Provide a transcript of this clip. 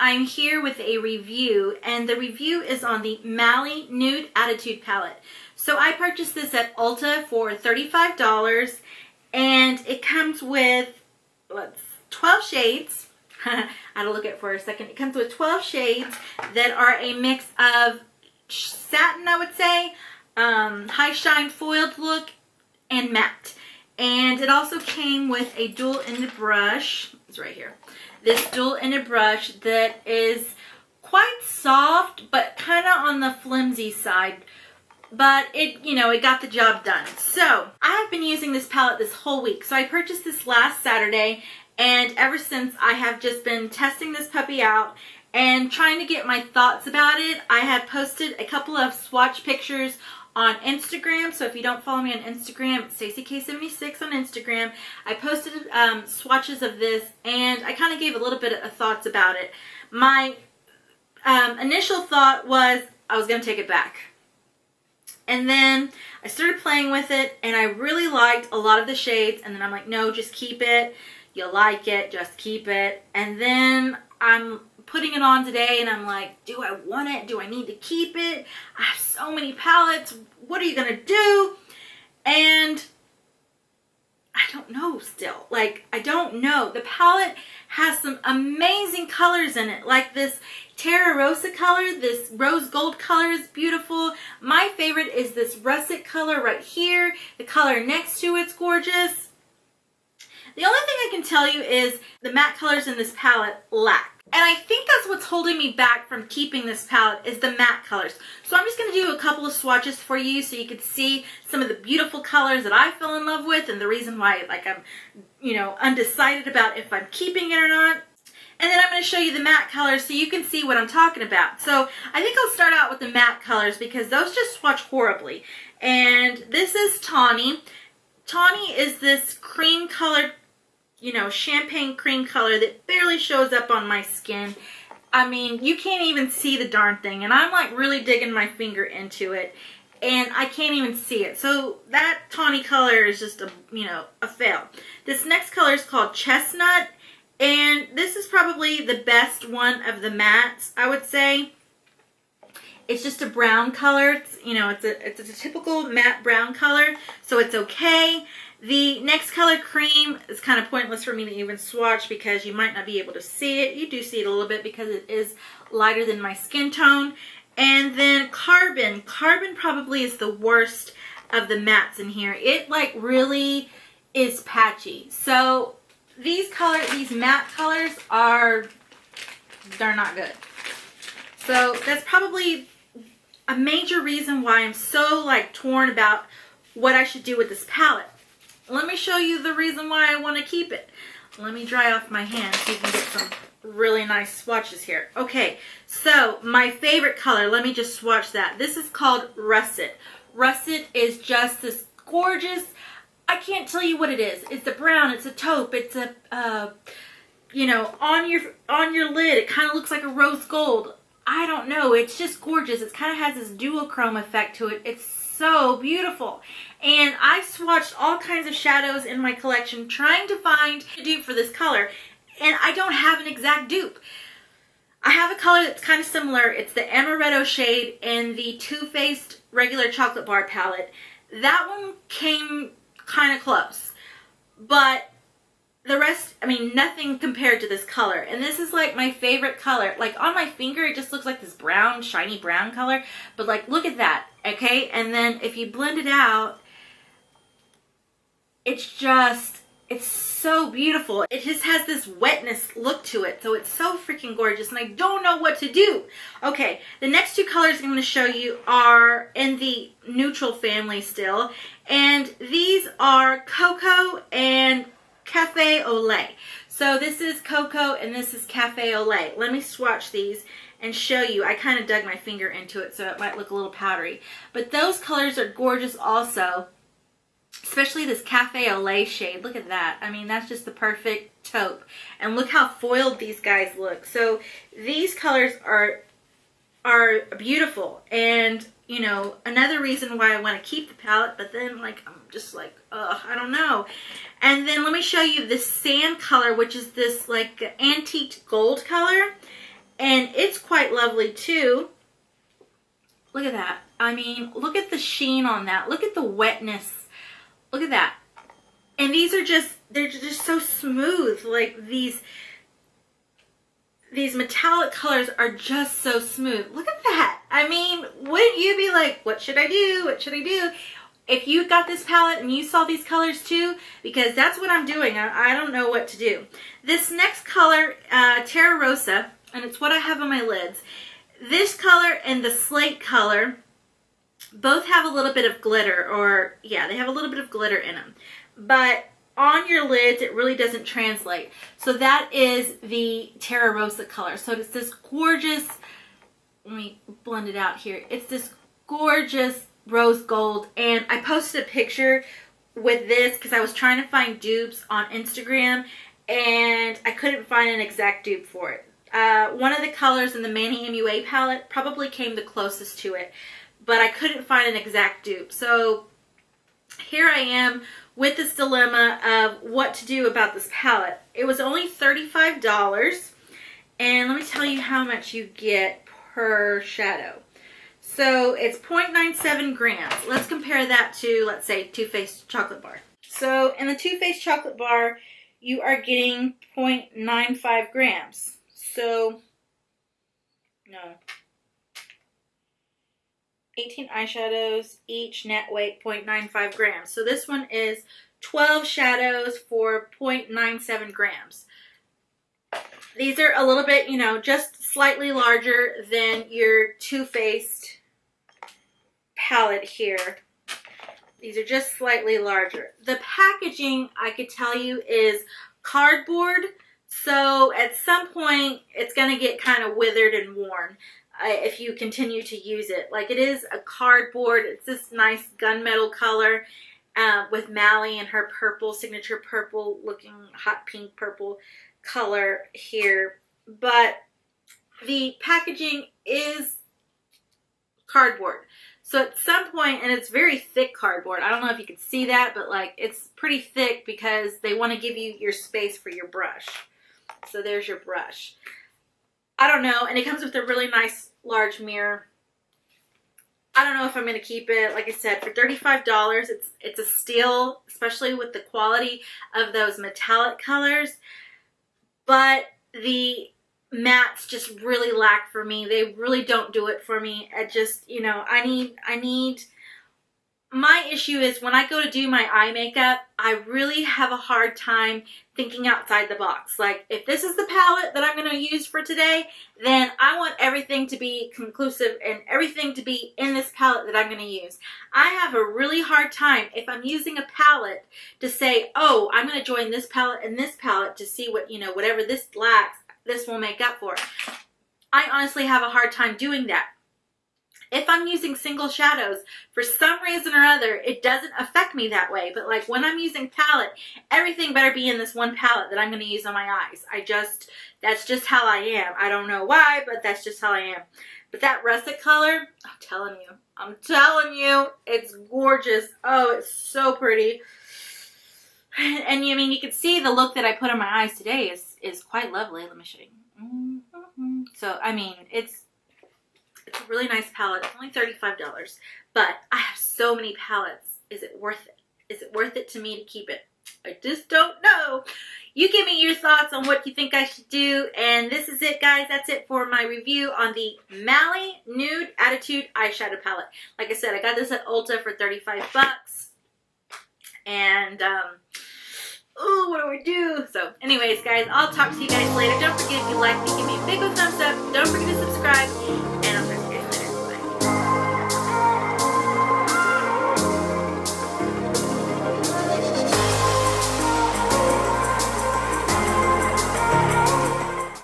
I'm here with a review, and the review is on the Mally Nude Attitude palette. So I purchased this at Ulta for $35, and it comes with 12 shades. I had to look at it for a second. It comes with 12 shades that are a mix of satin, I would say, high shine foiled look, and matte. And it also came with a dual-ended brush. It's right here. This dual-ended brush that is quite soft, but kind of on the flimsy side. But it, it got the job done. So I have been using this palette this whole week. So I purchased this last Saturday, and ever since I have just been testing this puppy out and trying to get my thoughts about it. I had posted a couple of swatch pictures on Instagram. So if you don't follow me on Instagram, it's StacyK76 on Instagram. I posted swatches of this, and I kind of gave a little bit of thoughts about it. My initial thought was I was going to take it back. And then I started playing with it, and I really liked a lot of the shades. And then I'm like, no, just keep it. You'll like it. Just keep it. And then I'm putting it on today, and I'm like, do I want it? Do I need to keep it? I have so many palettes. What are you going to do? And I don't know still. I don't know. The palette has some amazing colors in it. Like this Terrarosa color, this rose gold color is beautiful. My favorite is this russet color right here. The color next to it's gorgeous. The only thing I can tell you is the matte colors in this palette lack. And I think that's what's holding me back from keeping this palette is the matte colors. So I'm just going to do a couple of swatches for you so you can see some of the beautiful colors that I fell in love with and the reason why I'm, undecided about if I'm keeping it or not. And then I'm going to show you the matte colors so you can see what I'm talking about. So I think I'll start out with the matte colors because those just swatch horribly. And this is Tawny. Tawny is this cream colored, champagne cream color that barely shows up on my skin. I mean, you can't even see the darn thing. And I'm like really digging my finger into it. And I can't even see it. So that tawny color is just a fail. This next color is called Chestnut. And this is probably the best one of the mattes, I would say. It's just a brown color. It's a typical matte brown color. So it's okay. The next color, Cream, is kind of pointless for me to even swatch because you might not be able to see it. You do see it a little bit because it is lighter than my skin tone. And then Carbon. Carbon probably is the worst of the mattes in here. It really is patchy. So these matte colors they're not good. So that's probably a major reason why I'm so torn about what I should do with this palette. Let me show you the reason why I want to keep it. Let me dry off my hands so you can get some really nice swatches here. Okay, so my favorite color, let me just swatch that. This is called Russet. Russet is just this gorgeous, I can't tell you what it is. It's a brown, it's a taupe, it's a, on your lid, it kind of looks like a rose gold. I don't know, it's just gorgeous. It kind of has this duochrome effect to it. It's so beautiful. And I swatched all kinds of shadows in my collection trying to find a dupe for this color, and I don't have an exact dupe. I have a color that's kind of similar. It's the Amaretto shade in the Too Faced regular chocolate bar palette. That one came kind of close, but the rest, nothing compared to this color. And this is my favorite color. On my finger, it just looks like this brown, shiny brown color. But look at that, okay? And then if you blend it out, it's so beautiful. It just has this wetness look to it. So it's so freaking gorgeous, and I don't know what to do. Okay, the next two colors I'm going to show you are in the neutral family still. And these are Cocoa and Cafe au Lait. So this is Cocoa and this is Cafe au Lait. Let me swatch these and show you. I kind of dug my finger into it so it might look a little powdery. But those colors are gorgeous also. Especially this Cafe au Lait shade. Look at that. That's just the perfect taupe. And look how foiled these guys look. So these colors are beautiful. And another reason why I want to keep the palette, but then I'm just I don't know. And then let me show you this sand color, which is this antique gold color. And it's quite lovely too. Look at that. I mean, look at the sheen on that. Look at the wetness. Look at that. And these are just, they're just so smooth. Like these metallic colors are just so smooth. Look at that. I mean, wouldn't you be like, what should I do? What should I do? If you got this palette and you saw these colors too, because that's what I'm doing. I don't know what to do. This next color, Terrarosa, and it's what I have on my lids. This color and the slate color both have a little bit of glitter, or yeah, they have a little bit of glitter in them. But on your lids, it really doesn't translate. So that is the Terrarosa color. So it's this gorgeous, let me blend it out here. It's this gorgeous rose gold. And I posted a picture with this because I was trying to find dupes on Instagram and I couldn't find an exact dupe for it. One of the colors in the Mally MUA palette probably came the closest to it, but I couldn't find an exact dupe. So here I am with this dilemma of what to do about this palette. It was only $35, and let me tell you how much you get per shadow. So it's 0.97 grams. Let's compare that to, let's say, Too Faced chocolate bar. So in the Too Faced chocolate bar, you are getting 0.95 grams. So, no. 18 eyeshadows, each net weight 0.95 grams. So this one is 12 shadows for 0.97 grams. These are a little bit, you know, just slightly larger than your Too Faced palette here. These are just slightly larger. The packaging, I could tell you, is cardboard. So at some point, it's going to get kind of withered and worn. If you continue to use it. Like, it is a cardboard. It's this nice gunmetal color with Mally and her purple, signature purple looking hot pink purple color here. But the packaging is cardboard. So at some point, and it's very thick cardboard. I don't know if you can see that, but like it's pretty thick because they want to give you your space for your brush. So there's your brush. I don't know, and it comes with a really nice large mirror. I don't know if I'm going to keep it. Like I said, for $35, it's a steal, especially with the quality of those metallic colors. But the mattes just really lack for me. They really don't do it for me. I just, you know, I need my issue is when I go to do my eye makeup, I really have a hard time thinking outside the box. Like, if this is the palette that I'm going to use for today, then I want everything to be conclusive and everything to be in this palette that I'm going to use. I have a really hard time if I'm using a palette to say, oh, I'm going to join this palette and this palette to see what, you know, whatever this lacks, this will make up for. I honestly have a hard time doing that. If I'm using single shadows, for some reason or other, it doesn't affect me that way. But like when I'm using palette, everything better be in this one palette that I'm going to use on my eyes. That's just how I am. I don't know why, but that's just how I am. But that russet color, I'm telling you, it's gorgeous. Oh, it's so pretty. And I mean, you can see the look that I put on my eyes today is quite lovely. Let me show you. So, I mean, it's a really nice palette. It's only $35, but I have so many palettes. Is it worth it? Is it worth it to me to keep it? I just don't know. You give me your thoughts on what you think I should do. And this is it, guys. That's it for my review on the Mally Nude Attitude eyeshadow palette. Like I said, I got this at Ulta for 35 bucks. And, oh, what do we do? So, anyways, guys, I'll talk to you guys later. Don't forget, if you like me, give me a big old thumbs up. Don't forget to subscribe.